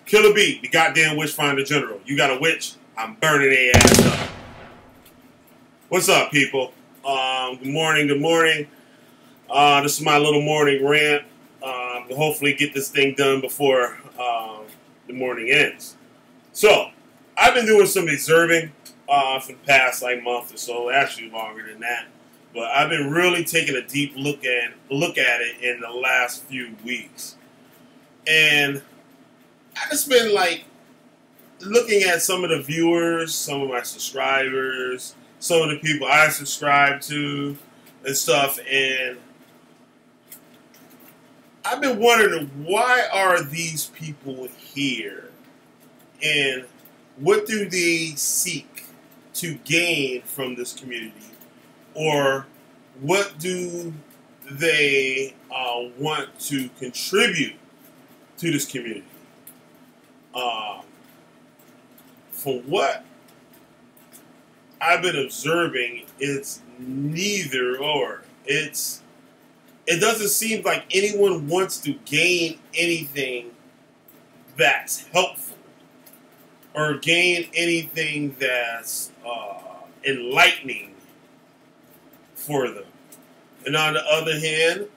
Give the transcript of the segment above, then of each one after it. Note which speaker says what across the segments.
Speaker 1: Killah B, the goddamn Witchfinder General. You got a witch, I'm burning their ass up. What's up, people? Good morning, good morning. This is my little morning rant. Hopefully get this thing done before the morning ends. So, I've been doing some observing for the past month or so, actually longer than that. But I've been really taking a deep look at it in the last few weeks. And I've just been looking at some of the viewers, some of my subscribers, some of the people I subscribe to and stuff, and I've been wondering, why are these people here? And what do they seek to gain from this community? Or what do they want to contribute to this community? From what I've been observing, it's neither or. It doesn't seem like anyone wants to gain anything that's helpful or gain anything that's enlightening for them. And on the other hand,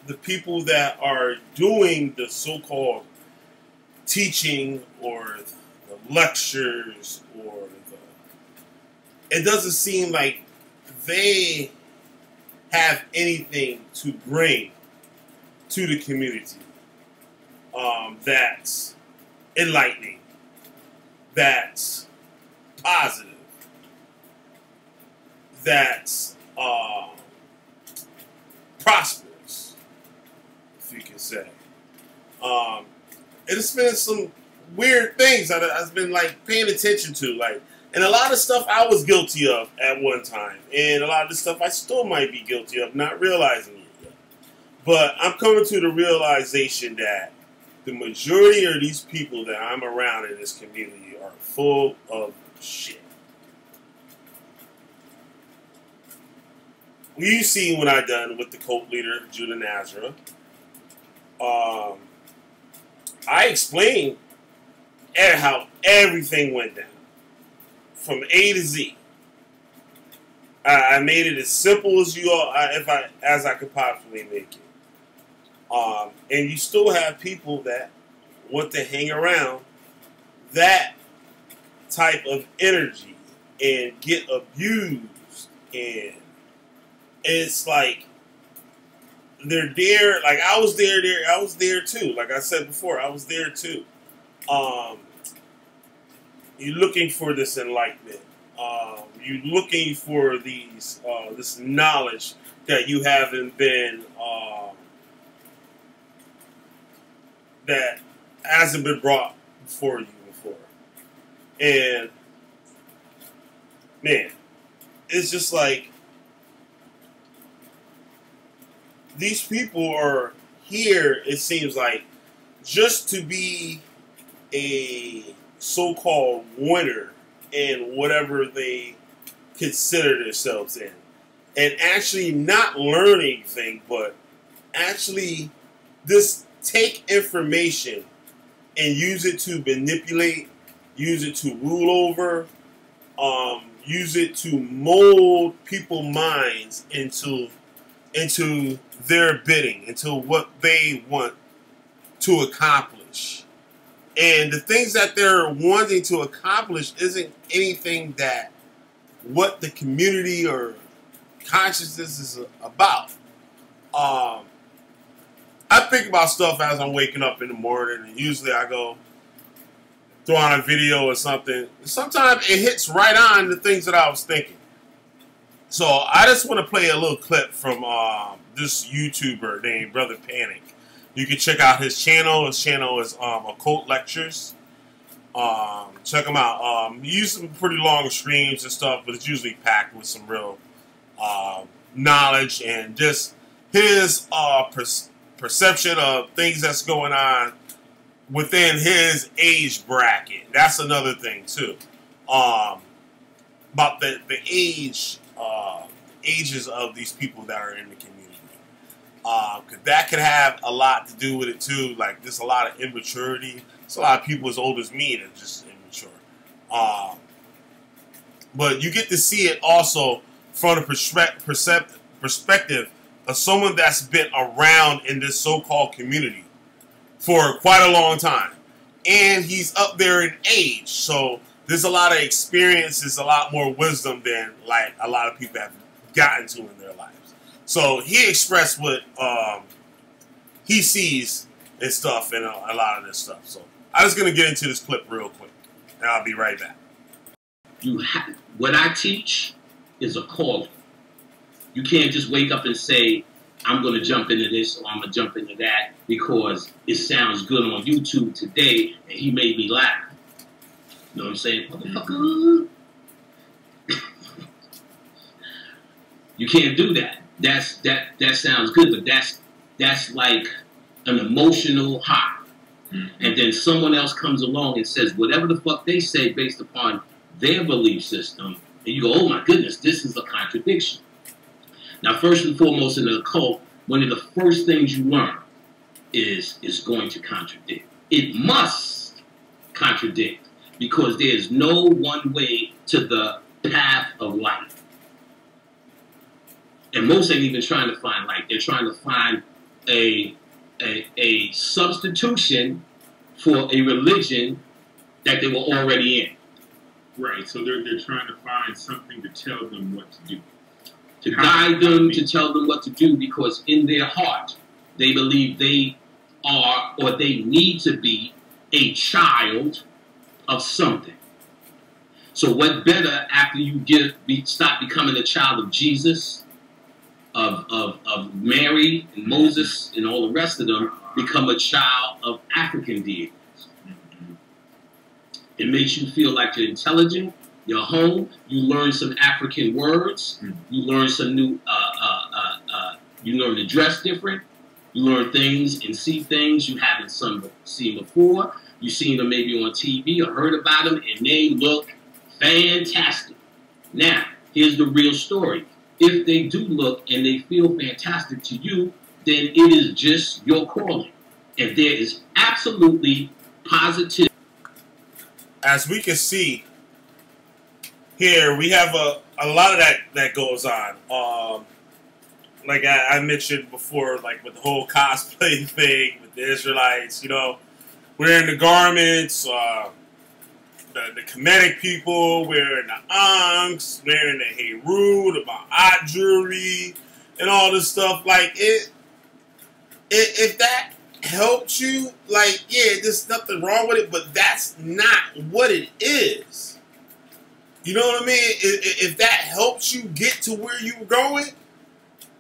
Speaker 1: the people that are doing the so-called teaching or the lectures it doesn't seem like they have anything to bring to the community that's enlightening, that's positive, that's prosperous, if you can say. It's been some weird things I've been paying attention to, and a lot of stuff I was guilty of at one time, and a lot of the stuff I still might be guilty of, not realizing it yet. But I'm coming to the realization that the majority of these people that I'm around in this community are full of shit. You see what I done with the cult leader, Judah Nazareth. I explained how everything went down, from A to Z. I made it as simple as as I could possibly make it. And you still have people that want to hang around that type of energy and get abused, and it's like they're there. I was there too. Like I said before, I was there too. You're looking for this enlightenment. You're looking for this knowledge that you haven't been, that hasn't been brought before you before. And man, it's just these people are here, it seems like, just to be a so-called winner in whatever they consider themselves in. And actually not learn anything, but actually just take information and use it to manipulate, use it to rule over, use it to mold people's minds into their bidding, into what they want to accomplish. And the things that they're wanting to accomplish isn't anything that what the community or consciousness is about. I think about stuff as I'm waking up in the morning, and usually I go throw on a video or something. Sometimes it hits right on the things that I was thinking. So I just want to play a little clip from this YouTuber named Brother Panic. You can check out his channel. His channel is Occult Lectures. Check him out. He uses some pretty long streams and stuff, but it's usually packed with some real knowledge and just his perception of things that's going on within his age bracket. That's another thing too. About the ages of these people that are in the community. 'Cause that could have a lot to do with it too. Like there's a lot of immaturity. There's a lot of people as old as me that are just immature. But you get to see it also from the perspective of someone that's been around in this so-called community for quite a long time. And he's up there in age. So there's a lot of experience, there's a lot more wisdom than like a lot of people have gotten to in their lives. So he expressed what he sees and stuff and a lot of this stuff. So I'm just going to get into this clip real quick, and I'll be right back.
Speaker 2: What I teach is a calling. You can't just wake up and say, I'm going to jump into this or I'm going to jump into that because it sounds good on YouTube today and he made me laugh. You know what I'm saying? Motherfucker. You can't do that. That sounds good, but that's like an emotional high. And then someone else comes along and says whatever the fuck they say based upon their belief system, and you go, oh my goodness, this is a contradiction. Now, first and foremost in the occult, one of the first things you learn is going to contradict. It must contradict because there is no one way to the path of life. And most ain't even trying to find life. They're trying to find a substitution for a religion that they were already in.
Speaker 3: Right, so they're trying to find something to tell them what to do.
Speaker 2: To guide them, to tell them what to do, because in their heart, they believe they are, or they need to be, a child of something. So what better after you stop becoming a child of Jesus, of Mary and Moses and all the rest of them, become a child of African deities. It makes you feel like you're intelligent, you're home, you learn some African words, you learn some new, you learn to dress different, you learn things and see things you haven't seen before, you've seen them maybe on TV or heard about them, and they look fantastic. Now, here's the real story. If they do look and they feel fantastic to you, then it is just your calling. And there is absolutely positive.
Speaker 1: As we can see here, we have a lot of that goes on. Like I mentioned before, like with the whole cosplay thing with the Israelites, you know, wearing the garments, the Kemetic people wearing the Ankhs, wearing the Heru, the Ma'at jewelry, and all this stuff. Like if that helped you, like, yeah, there's nothing wrong with it, but that's not what it is. You know what I mean? If that helps you get to where you were going,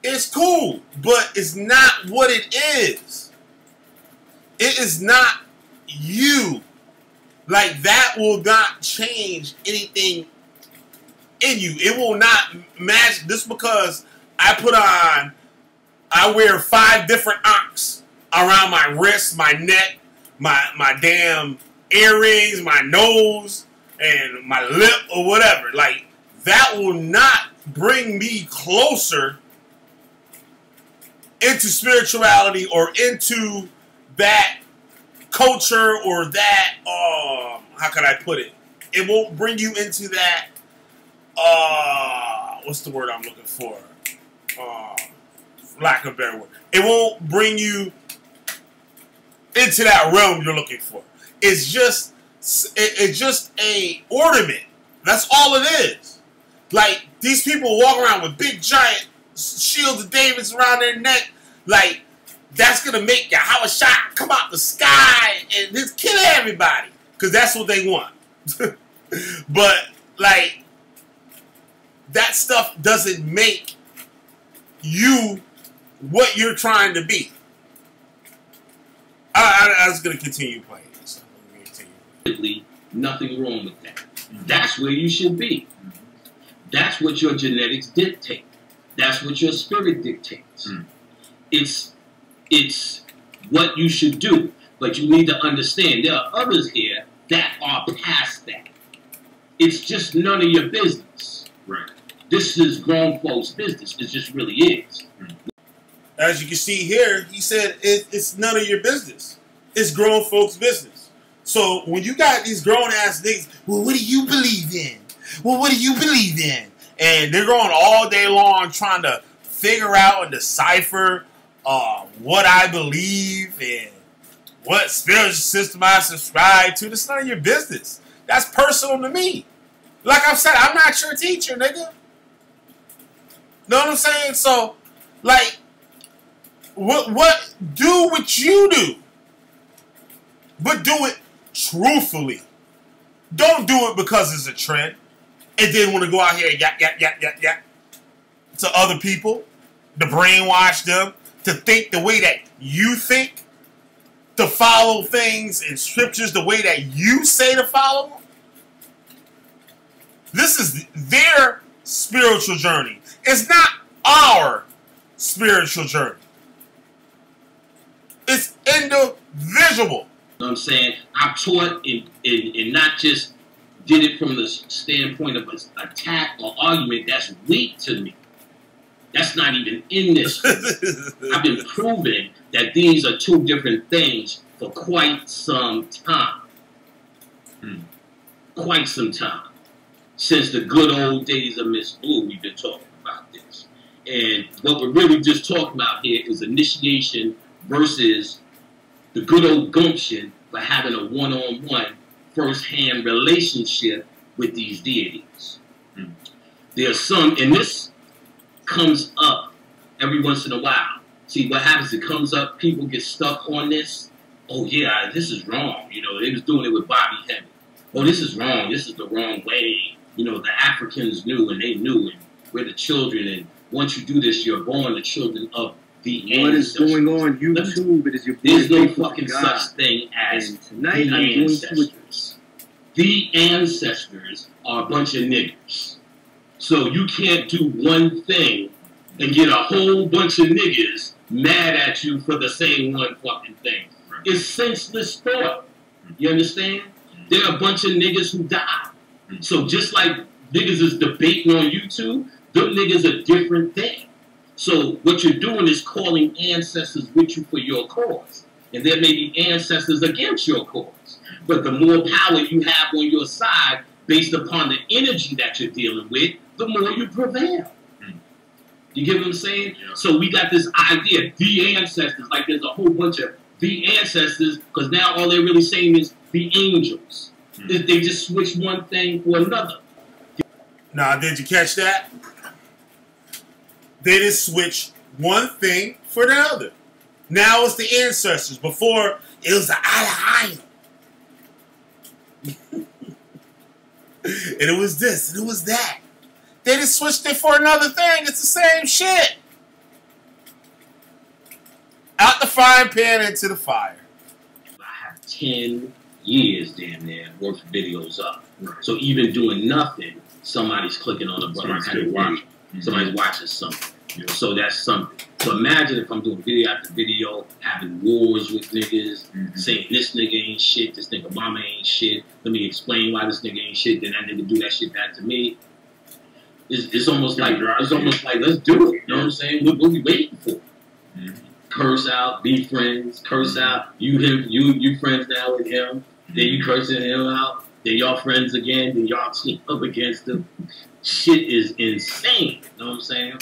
Speaker 1: it's cool, but it's not what it is. It is not you. Like, that will not change anything in you. It will not match. Just because I wear 5 different Ankhs around my wrist, my neck, my damn earrings, my nose, and my lip, or whatever. Like, that will not bring me closer into spirituality or into that culture or that, how can I put it? It won't bring you into that, what's the word I'm looking for? Lack of a better word. It won't bring you into that realm you're looking for. It's just a ornament. That's all it is. Like, these people walk around with big giant shields of Davids around their neck. Like, that's gonna make Yahweh Shah come out the sky and just kill everybody, because that's what they want. But like, that stuff doesn't make you what you're trying to be. I was going to continue playing this.
Speaker 2: Nothing wrong with that. That's where you should be. That's what your genetics dictate. That's what your spirit dictates. It's what you should do. But you need to understand there are others here that are past that. It's just none of your business.
Speaker 3: Right.
Speaker 2: This is grown folks' business. It just really is.
Speaker 1: As you can see here, he said it's none of your business. It's grown folks' business. So when you got these grown-ass niggas, well, what do you believe in? Well, what do you believe in? And they're going all day long trying to figure out and decipher what I believe and what spiritual system I subscribe to. That's none of your business. That's personal to me. Like I've said, I'm not your teacher, nigga. Know what I'm saying? So, like, what do what you do, but do it truthfully. Don't do it because it's a trend, and then want to go out here and yak to other people, to brainwash them, to think the way that you think, to follow things in scriptures the way that you say to follow them. This is their spiritual journey. It's not our spiritual journey. It's individual.
Speaker 2: You know what I'm saying? I've taught and not just did it from the standpoint of an attack or argument. That's weak to me. That's not even in this. I've been proving that these are two different things for quite some time. Quite some time. Since the good old days of Miss Blue, we've been talking about this. And what we're really just talking about here is initiation versus the good old gumption for having a one-on-one, first-hand relationship with these deities. There's some, and this comes up every once in a while. See, what happens, it comes up, people get stuck on this. Oh, yeah, this is wrong. You know, they was doing it with Bobby Hemming. Oh, this is wrong. This is the wrong way. You know, the Africans knew, and they knew, and we're the children, and once you do this, you're born the children of the ancestors.
Speaker 4: What is going on YouTube? It is your
Speaker 2: There's no fucking such thing as
Speaker 4: tonight
Speaker 2: the ancestors. The ancestors are a bunch of niggers. So you can't do one thing and get a whole bunch of niggas mad at you for the same one fucking thing. It's senseless thought. You understand? There are a bunch of niggas who died. So just like niggas is debating on YouTube, them niggas are different things. So what you're doing is calling ancestors with you for your cause. And there may be ancestors against your cause. But the more power you have on your side, based upon the energy that you're dealing with, the more you prevail. You get what I'm saying? Yeah. So we got this idea, the ancestors, like there's a whole bunch of the ancestors, because now all they're really saying is the angels. They just switch one thing for another.
Speaker 1: Now, did you catch that? They just switch one thing for the other. Now it's the ancestors. Before, it was the Alahayim. And it was this, and it was that. They just switched it for another thing. It's the same shit. Out the frying pan into the fire.
Speaker 2: I have 10 years, damn near, worth of videos up. Right. So even doing nothing, somebody's clicking on a button. Somebody's watching something. Yeah. So that's something. So imagine if I'm doing video after video, having wars with niggas, saying this nigga ain't shit, this nigga mama ain't shit. Let me explain why this nigga ain't shit. Then that nigga do that shit back to me. It's almost like let's do it. You know what I'm saying? What we waiting for? Curse out, be friends. Curse out, you friends now with him. Then you cursing him out. Then y'all friends again. Then y'all team up against him. Shit is insane. You know what I'm saying?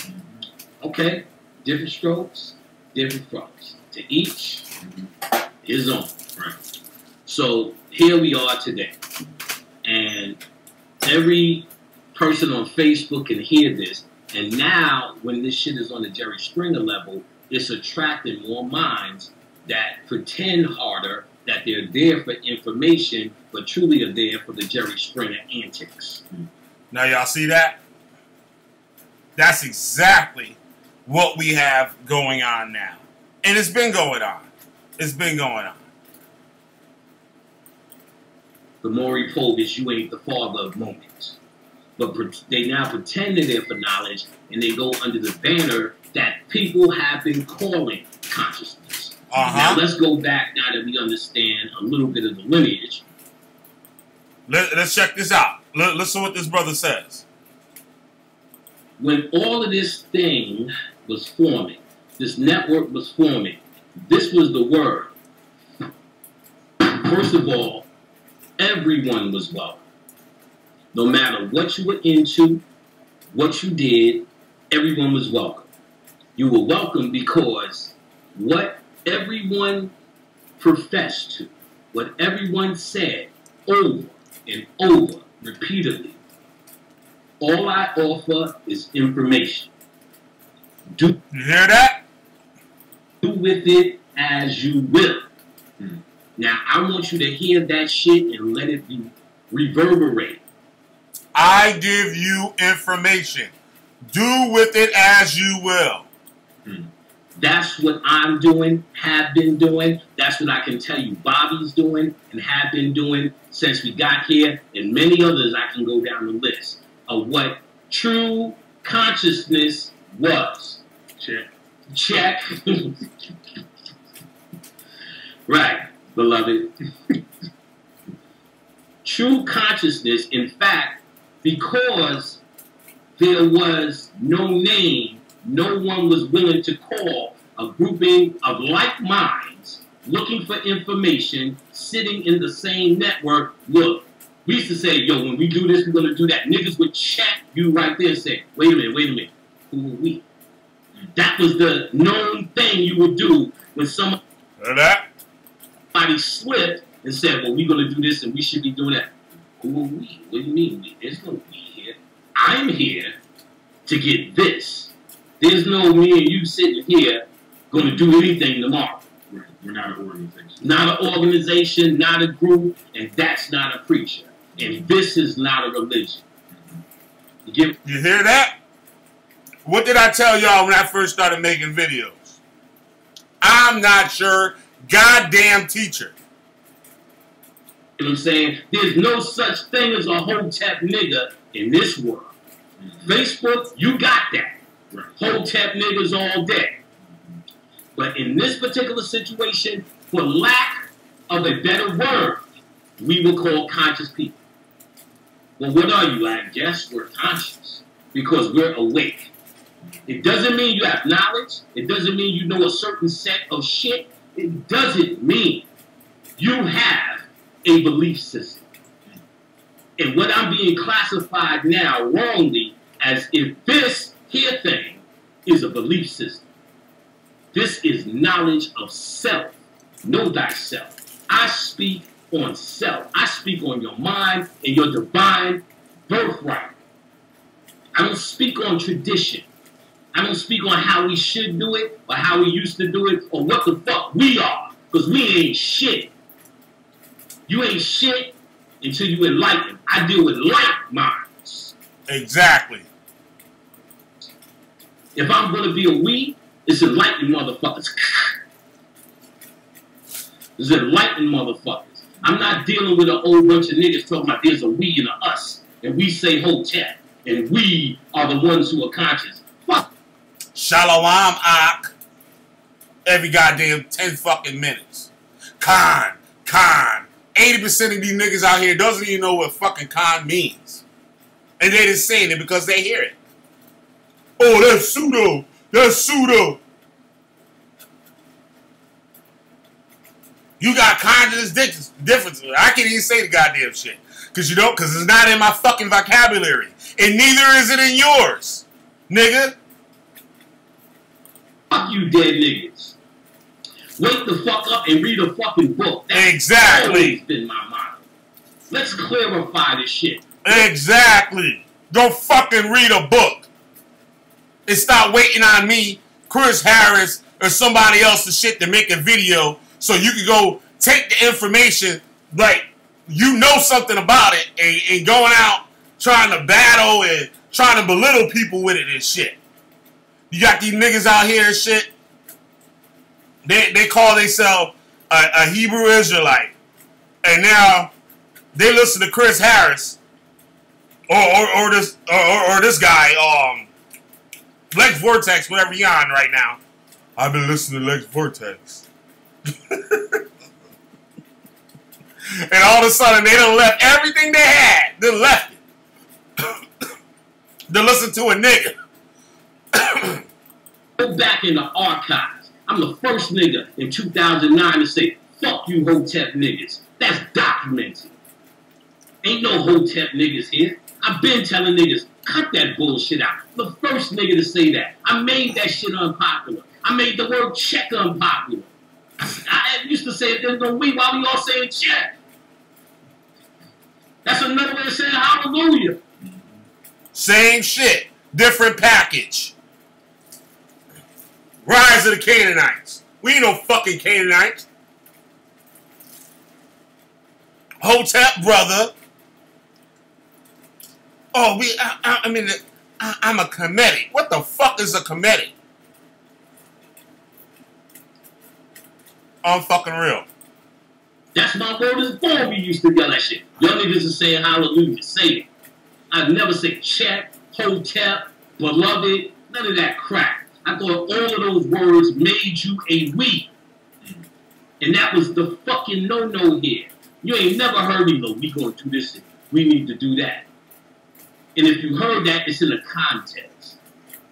Speaker 2: Okay, different strokes, different strokes. To each his own. Right. So here we are today, and every person on Facebook can hear this. And now, when this shit is on the Jerry Springer level, it's attracting more minds that pretend harder that they're there for information, but truly are there for the Jerry Springer antics.
Speaker 1: Now y'all see that? That's exactly what we have going on now. And it's been going on. It's been going on.
Speaker 2: The Maury Povich, you ain't the father of moments. But they now pretend they're there for knowledge, and they go under the banner that people have been calling consciousness. Now let's go back now that we understand a little bit of the lineage.
Speaker 1: Let's check this out. Listen to what this brother says.
Speaker 2: When all of this thing was forming, this network was forming, this was the word. First of all, everyone was welcome. No matter what you were into, what you did, everyone was welcome. You were welcome because what everyone professed to, what everyone said over and over, repeatedly, all I offer is information.
Speaker 1: You hear that?
Speaker 2: Do with it as you will. Now, I want you to hear that shit and let it be reverberate.
Speaker 1: I give you information. Do with it as you will.
Speaker 2: That's what I'm doing, have been doing. That's what I can tell you Bobby's doing and have been doing since we got here. And many others I can go down the list of what true consciousness was. Check. Right, beloved. True consciousness, in fact, because there was no name, no one was willing to call a grouping of like minds looking for information, sitting in the same network. Look, we used to say, yo, when we do this, we're going to do that. Niggas would check you right there and say, wait a minute. Who are we? That was the known thing you would do when somebody slipped and said, well, we're going to do this and we should be doing that. Who are we? What do you mean? There's no we here. I'm here to get this. There's no me and you sitting here going to do anything tomorrow.
Speaker 3: Right. We're not an organization.
Speaker 2: Not an organization, not a group, and that's not a preacher. And this is not a religion.
Speaker 1: You hear that? What did I tell y'all when I first started making videos? I'm not your goddamn teacher.
Speaker 2: You know what I'm saying? There's no such thing as a Hotep nigga in this world. Facebook, you got that.
Speaker 3: Right.
Speaker 2: Hotep niggas all day. But in this particular situation, for lack of a better word, we will call conscious people. Well, what are you? I guess we're conscious because we're awake. It doesn't mean you have knowledge. It doesn't mean you know a certain set of shit. It doesn't mean you have a belief system. And what I'm being classified now wrongly as if this here thing is a belief system. This is knowledge of self. Know thyself. I speak on self. I speak on your mind and your divine birthright. I don't speak on tradition. I don't speak on how we should do it or how we used to do it or what the fuck we are. Because we ain't shit. You ain't shit until you enlighten. I deal with like minds.
Speaker 1: Exactly.
Speaker 2: If I'm going to be a we, it's enlightened motherfuckers. It's enlightened motherfuckers. I'm not dealing with a whole bunch of niggas talking about there's a we and a us. And we say Hotep. And we are the ones who are conscious. Fuck.
Speaker 1: Shalom Ak. Every goddamn 10 fucking minutes. Khan. 80% of these niggas out here doesn't even know what fucking Khan means. And they just saying it because they hear it. Oh, that's pseudo. That's pseudo. You got conscious differences. I can't even say the goddamn shit. Because you don't, because it's not in my fucking vocabulary. And neither is it in yours. Nigga.
Speaker 2: Fuck you dead niggas. Wake the fuck up and read a fucking book. That's
Speaker 1: exactly.
Speaker 2: always been my motto. Let's clarify this shit.
Speaker 1: Exactly. Don't fucking read a book. And stop waiting on me, Chris Harris, or somebody else to shit to make a video so you can go take the information, like, you know something about it, and going out trying to battle and trying to belittle people with it and shit. You got these niggas out here and shit. They call themselves a Hebrew Israelite. And now they listen to Chris Harris or this guy, Lex Vortex, whatever he on right now. I've been listening to Lex Vortex. And all of a sudden they done left everything they had. They left it. To listen to a nigga.
Speaker 2: Go back in the archives. I'm the first nigga in 2009 to say, fuck you Hotep niggas. That's documented. Ain't no Hotep niggas here. I've been telling niggas, cut that bullshit out. The first nigga to say that. I made that shit unpopular. I made the word check unpopular. I used to say if there's no we, why we all saying check? That's another way of saying hallelujah.
Speaker 1: Same shit, different package. Rise of the Canaanites. We ain't no fucking Canaanites. Hotep brother. Oh, I'm a Kemetic. What the fuck is a Kemetic? I'm fucking real.
Speaker 2: That's my word is born. We used to yell that shit. Y'all niggas are saying hallelujah. Say it. I've never said check, hotep, beloved, none of that crap. I thought all of those words made you a we. And that was the fucking no-no here. You ain't never heard me go, we gonna do this, we need to do that. And if you heard that, it's in a context.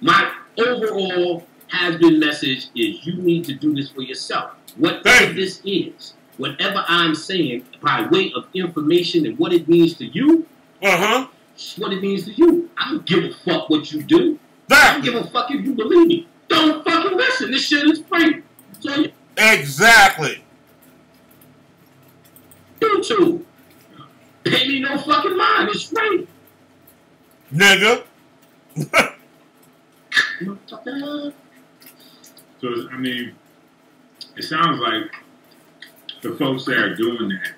Speaker 2: My overall has-been message is you need to do this for yourself. Whatever this is, whatever I'm saying by way of information and what it means to you, it's what it means to you. I don't give a fuck what you do. I don't give a fuck if you believe me. Don't fucking listen. This shit is free. So
Speaker 1: exactly.
Speaker 2: YouTube. Pay me no fucking mind. It's free.
Speaker 1: Nigga.
Speaker 3: So, I mean, it sounds like the folks that are doing that,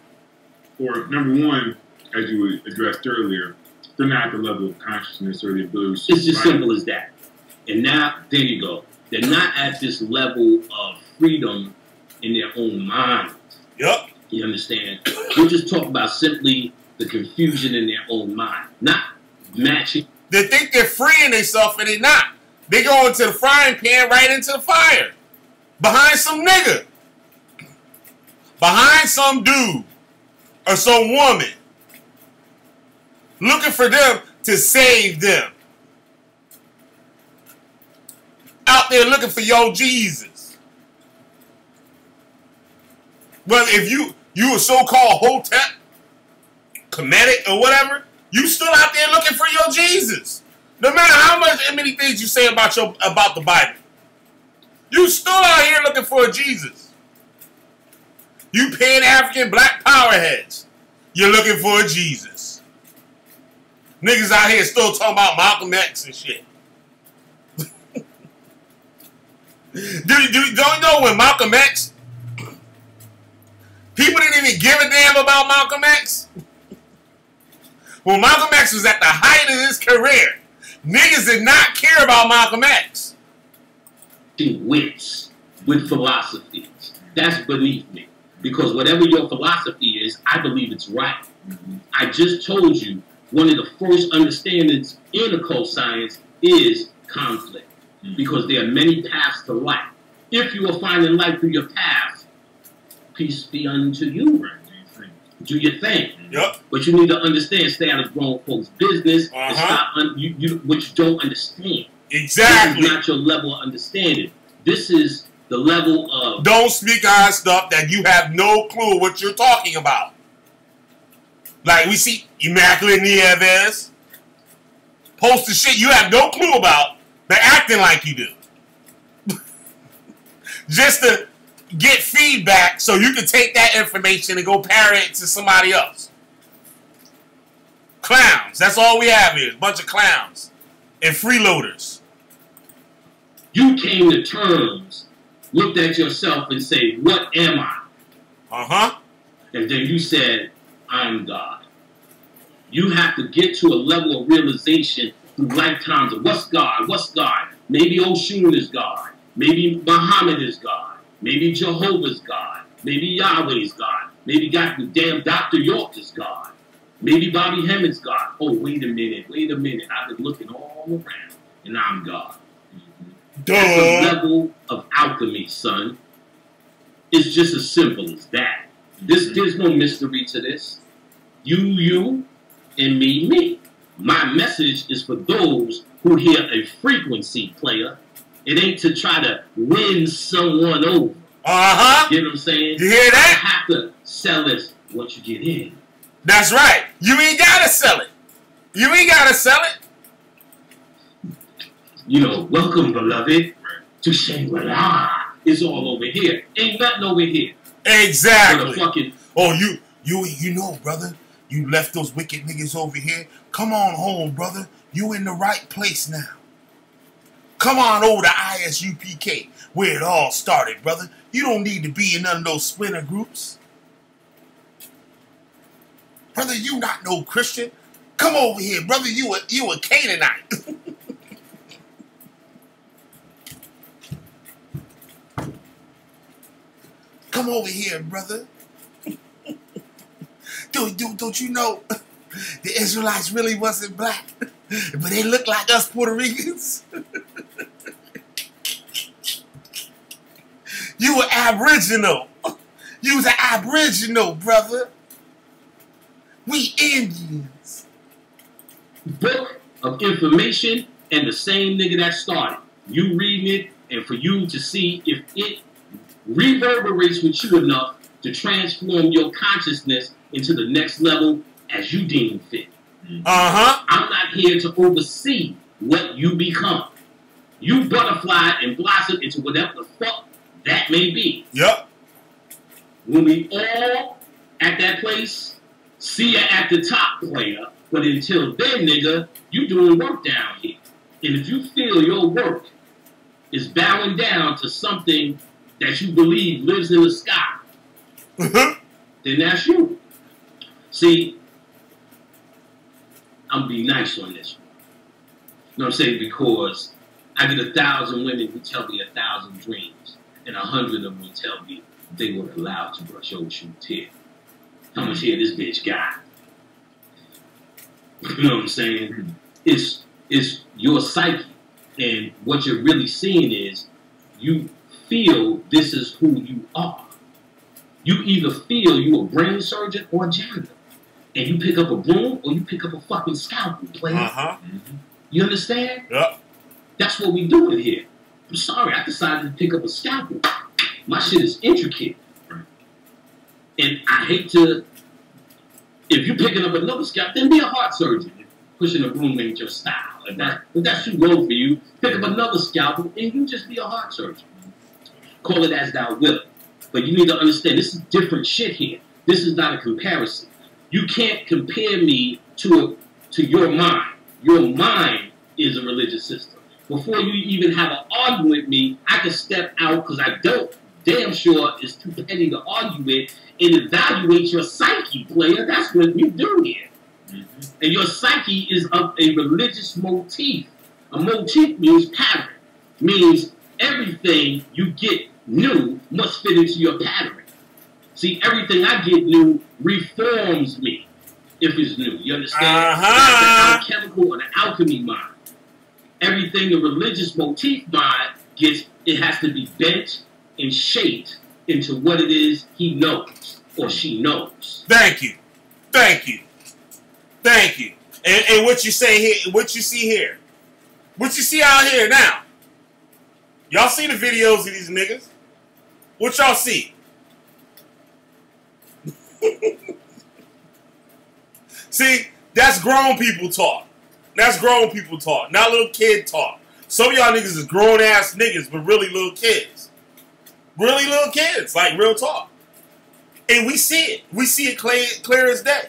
Speaker 3: or number one, as you addressed earlier, they're not at the level of consciousness or the ability to
Speaker 2: it's as simple as that. And now, there you go. They're not at this level of freedom in their own mind.
Speaker 1: Yep.
Speaker 2: You understand? We're just talking about simply the confusion in their own mind, not matching.
Speaker 1: They think they're freeing themselves and they're not. They go into the frying pan right into the fire. Behind some nigga. Behind some dude. Or some woman. Looking for them to save them. Out there looking for your Jesus. Well, if you a so-called hotep, Kemetic or whatever, you still out there looking for your Jesus. No matter how many things you say about the Bible. You still out here looking for a Jesus. You Pan-African black power heads. You're looking for a Jesus. Niggas out here still talking about Malcolm X and shit. Don't you know when Malcolm X, people didn't even give a damn about Malcolm X? When Malcolm X was at the height of his career, niggas did not care about Malcolm X.
Speaker 2: Wits with philosophies. That's beneath me. Because whatever your philosophy is, I believe it's right. I just told you one of the first understandings in occult science is conflict. Because there are many paths to life. If you are finding life through your path, peace be unto you. Do your thing.
Speaker 1: Yep.
Speaker 2: But you need to understand, stay out of grown folks' business. And stop what you don't understand.
Speaker 1: Exactly.
Speaker 2: This is not your level of understanding. This is the level of...
Speaker 1: Don't speak on stuff that you have no clue what you're talking about. Like we see Immaculate Nieves posting shit you have no clue about, but acting like you do. Just to get feedback so you can take that information and go parry it to somebody else. Clowns. That's all we have here. A bunch of clowns. And freeloaders.
Speaker 2: You came to terms, looked at yourself and say, what am I? And then you said, I'm God. You have to get to a level of realization through lifetimes of what's God, what's God. Maybe Oshun is God. Maybe Muhammad is God. Maybe Jehovah's God. Maybe Yahweh's God. Maybe God, the damn Dr. York is God. Maybe Bobby Hemmett's God. Oh, wait a minute. I've been looking all around, and I'm God. That's a level of alchemy, son. It's just as simple as that. There's no mystery to this. You, and me. My message is for those who hear a frequency, player. It ain't to try to win someone over.
Speaker 1: Uh-huh.
Speaker 2: You know what I'm saying?
Speaker 1: You hear that?
Speaker 2: I have to sell it once you get in.
Speaker 1: That's right. You ain't gotta sell it. You ain't gotta sell it.
Speaker 2: You know, welcome, beloved, to Shangri-La. It's all over here. Ain't nothing over here.
Speaker 1: Exactly.
Speaker 2: Fucking,
Speaker 1: oh, you know, brother. You left those wicked niggas over here. Come on home, brother. You in the right place now. Come on over to ISUPK, where it all started, brother. You don't need to be in none of those splinter groups. Brother, you not no Christian. Come over here, brother. You a Canaanite. Come over here, brother. Don't you know the Israelites really wasn't black, but they look like us Puerto Ricans? You were Aboriginal. You was an Aboriginal, brother. We Indians.
Speaker 2: Book of information and the same nigga that started. You reading it and for you to see if it reverberates with you enough to transform your consciousness into the next level as you deem fit.
Speaker 1: Uh-huh.
Speaker 2: I'm not here to oversee what you become. You butterfly and blossom into whatever the fuck that may be.
Speaker 1: Yep.
Speaker 2: When we all at that place, see you at the top, player. But until then, nigga, you doing work down here. And if you feel your work is bowing down to something that you believe lives in the sky, then that's you. See, I'm gonna be nice on this one. You know what I'm saying? Because I get 1,000 women who tell me 1,000 dreams, and 100 of them will tell me they were allowed to brush Ocean's hair. How much hair this bitch got? You know what I'm saying? It's your psyche, and what you're really seeing is you feel this is who you are. You either feel you a brain surgeon or a janitor. And you pick up a broom or you pick up a fucking scalpel, player.
Speaker 1: Uh-huh.
Speaker 2: You understand?
Speaker 1: Yep.
Speaker 2: That's what we doing here. I'm sorry, I decided to pick up a scalpel. My shit is intricate. And I hate to, if you're picking up another scalpel, then be a heart surgeon. Pushing a broom ain't your style. If that's too low for you, pick up another scalpel and you just be a heart surgeon. Call it as thou wilt. But you need to understand, this is different shit here. This is not a comparison. You can't compare me to your mind. Your mind is a religious system. Before you even have an argument with me, I can step out because I don't. Damn sure it's too petty to argue with and evaluate your psyche, player. That's what we do here. And your psyche is of a religious motif. A motif means pattern. Means everything you get new must fit into your pattern. See, everything I get new reforms me if it's new. You understand? That's the alchemical or the alchemy mind. Everything the religious motif mind gets, it has to be bent and shaped into what it is he knows or she knows.
Speaker 1: Thank you. Thank you. Thank you. And what you say here, what you see here, what you see out here now. Y'all see the videos of these niggas? What y'all see? See, that's grown people talk. That's grown people talk, not little kid talk. Some of y'all niggas is grown ass niggas, but really little kids. Really little kids, like real talk. And we see it. We see it clear as day.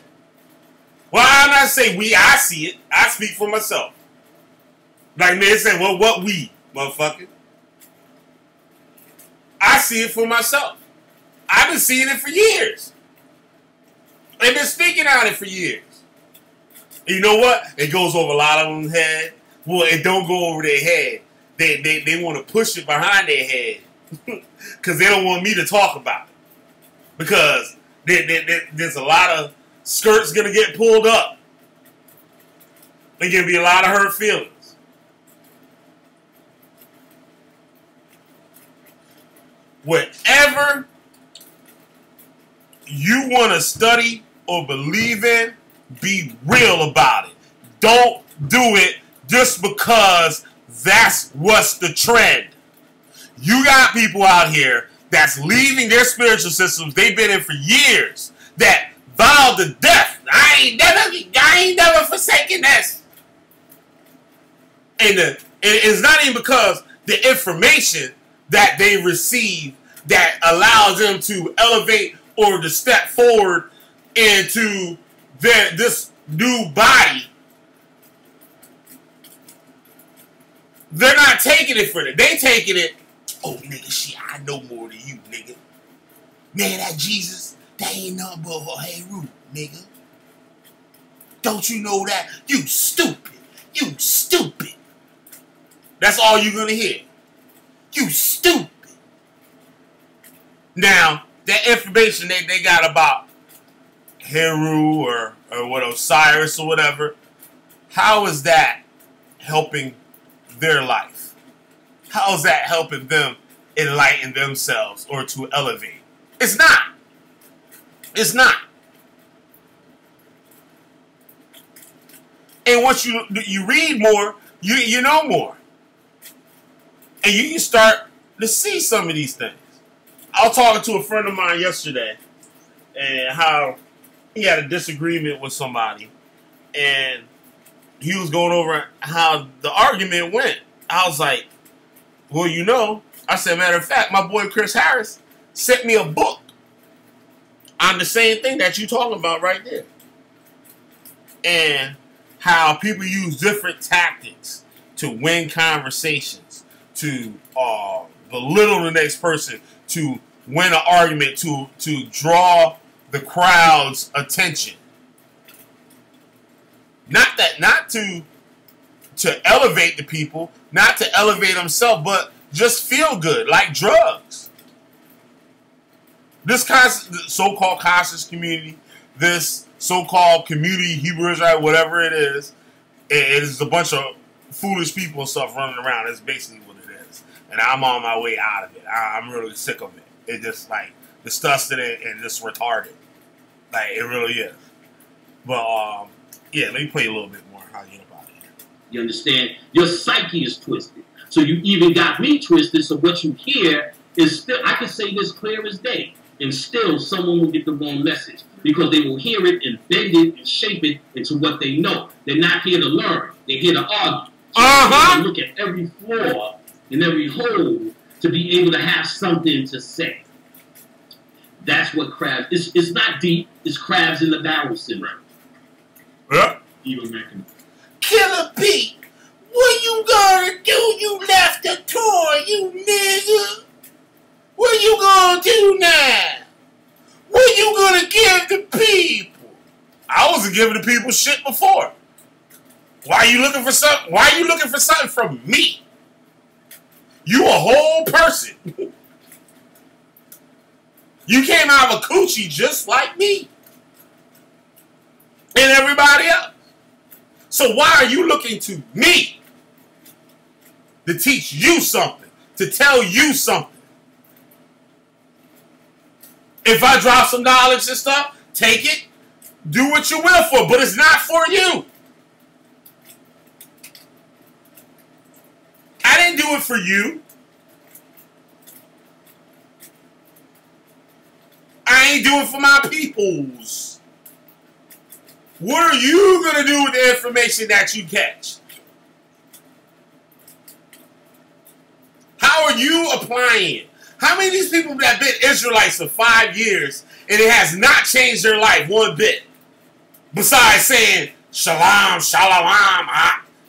Speaker 1: Well, I'm not saying we, I see it. I speak for myself. Like man say, well, what we, motherfucker? I see it for myself. I've been seeing it for years. They've been speaking on it for years. And you know what? It goes over a lot of them's head. Well, it don't go over their head. They want to push it behind their head. Because they don't want me to talk about it. Because there's a lot of skirts going to get pulled up. There's going to be a lot of hurt feelings. Whatever you want to study or believe in, be real about it. Don't do it just because That's what's the trend. You got people out here that's leaving their spiritual systems they've been in for years that vow to death. I ain't never forsaken this. And it's not even because the information that they receive that allows them to elevate or to step forward into this new body. They're not taking it for it. They taking it, oh, nigga, shit, I know more than you, nigga. Man, that Jesus, that ain't nothing but a Heru, nigga. Don't you know that? You stupid. You stupid. That's all you're going to hear. You stupid. Now, that information they got about Heru or what, Osiris or whatever, how is that helping their life? How is that helping them enlighten themselves or to elevate? It's not. It's not. And once you read more, you know more. And you can start to see some of these things. I was talking to a friend of mine yesterday and how he had a disagreement with somebody. And he was going over how the argument went. I was like, well, you know, I said, matter of fact, my boy Chris Harris sent me a book on the same thing that you talking about right there. And how people use different tactics to win conversations, to belittle the next person, to win an argument, to draw the crowd's attention. Not to elevate the people, not to elevate themselves, but just feel good, like drugs. This so-called conscious community, this so-called community, Hebrew Israelite, whatever it is a bunch of foolish people and stuff running around. That's basically what it is. And I'm on my way out of it. I'm really sick of it. It's just like disgusting and just retarded. Like, it really is. But, yeah, let me play a little bit more. How you get up out of here.
Speaker 2: You understand? Your psyche is twisted. So you even got me twisted, so what you hear is still, I can say this clear as day, and still someone will get the wrong message. Because they will hear it and bend it and shape it into what they know. They're not here to learn. They're here to argue. So they look at every flaw and every hole to be able to have something to say. That's what crabs... It's not deep. It's crabs in the barrel syndrome.
Speaker 1: Yeah.
Speaker 3: Evil mechanism.
Speaker 1: Killer Pete, what you gonna do? You left the tour, you nigga. What you gonna do now? What you gonna give the people? I wasn't giving the people shit before. Why are you looking for something? Why are you looking for something from me? You a whole person. You came out of a coochie just like me. And everybody else. So why are you looking to me to teach you something, to tell you something? If I drop some knowledge and stuff, take it, do what you will for, but it's not for you. I didn't do it for you. I ain't doing it for my peoples. What are you going to do with the information that you catch? How are you applying it? How many of these people that have been Israelites for 5 years and it has not changed their life one bit? Besides saying, Shalom, Shalom,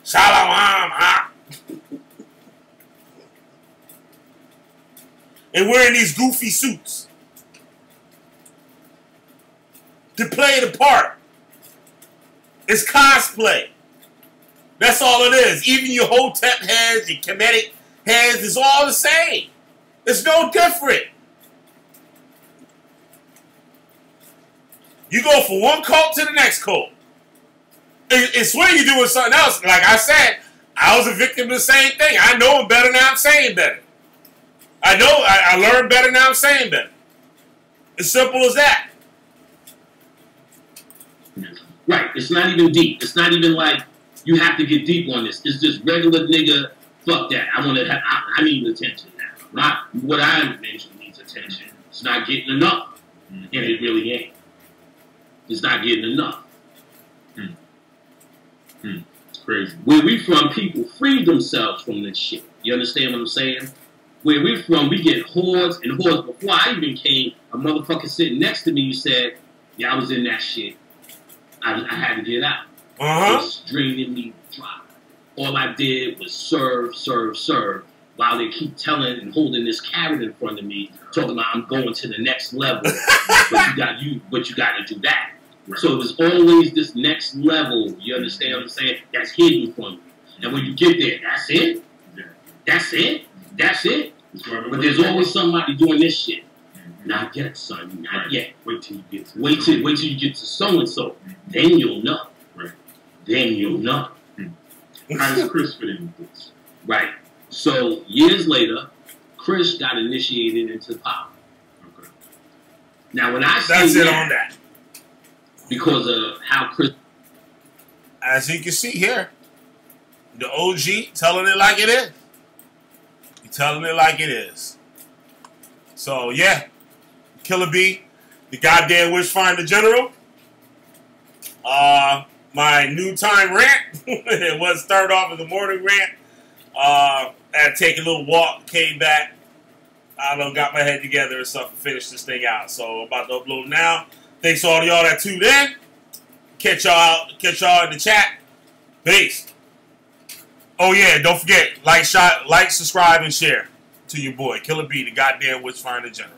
Speaker 1: Shalom, and wearing these goofy suits to play the part. It's cosplay. That's all it is. Even your Hotep heads, your Kemetic heads, it's all the same. It's no different. You go from one cult to the next cult. It's when you're doing something else. Like I said, I was a victim of the same thing. I know I'm better now I'm saying better. I know I learned better now I'm saying better. As simple as that.
Speaker 2: Right. It's not even deep. It's not even like you have to get deep on this. It's just regular nigga Fuck that. I need attention now. Not what I mentioned needs attention. It's not getting enough. And it really ain't. It's not getting enough.
Speaker 3: It's crazy.
Speaker 2: Where we from, people free themselves from this shit. You understand what I'm saying? Where we from, we get hordes and hordes. Before I even came, a motherfucker sitting next to me, you said, yeah, I was in that shit. I had to get out. It was draining me dry. All I did was serve, while they keep telling and holding this carrot in front of me, talking about I'm going to the next level, but you got to do that. Right. So it was always this next level. You understand what I'm saying? That's hidden from you. And when you get there, that's it. That's it. That's it. But there's always somebody doing this shit. Not yet, son. Not yet. Wait till you get to wait till you get to so and so. Then you'll know.
Speaker 3: Right.
Speaker 2: Then you'll know.
Speaker 3: How does Chris fit in with this?
Speaker 2: Right. So years later, Chris got initiated into power.
Speaker 3: Okay.
Speaker 2: Now when I say
Speaker 1: that's it on that.
Speaker 2: Because of how Chris,
Speaker 1: as you can see here, the OG telling it like it is. He telling it like it is. So yeah, Killah B, the goddamn Witchfinder General. My noontime rant. It was started off as a morning rant. I had to take a little walk, came back. I don't know, got my head together and stuff and finished this thing out. So I'm about to upload now. Thanks to all y'all that tuned in. Catch y'all in the chat. Peace. Oh yeah, don't forget, like, subscribe, and share to your boy Killah B, the goddamn Witchfinder General.